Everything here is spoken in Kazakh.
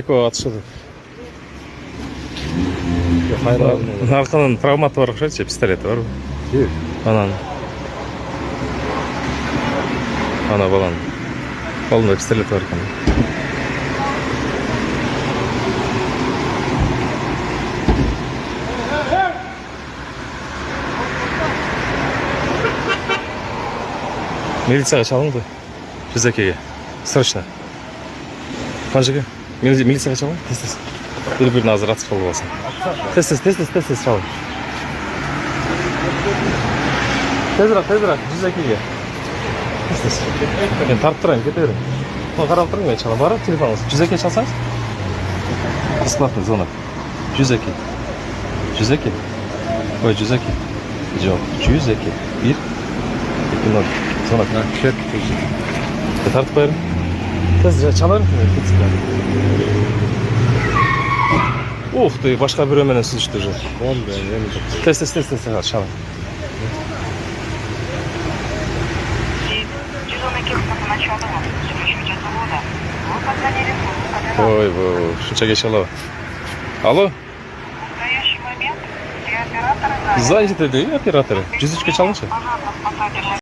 экөө атышты. Нарқының травматы бар ұқсайды, пистолеті бар. Анан. Ана баланың. Қолында пистолеті бар екен. Милицияға шалынды. Жүзекеге. Срочно. Қаншыға? Милицияға шалын? Тез-тез. Bir nazır atıp olup olsun. Tez çalın. Tez bırak. Yüzdeki tez. Ben tarttırayım, gidelim. Onu karalım ben çalın. Var mı telefonunuz? Yüzdeki çalsanız? Бесплатный звонок. Yüzdeki. Ой, yüzdeki. Yok, yüzdeki. 1, 2, 0. Звонок. Tartıp koyarım. Tez çalarım ki. Ух ты, башка бирөө менен сүзүштү же. Тез, чалың. Ой, шунча кеч алабы. Алло? Занят эди операторы. 103 чалыңчы.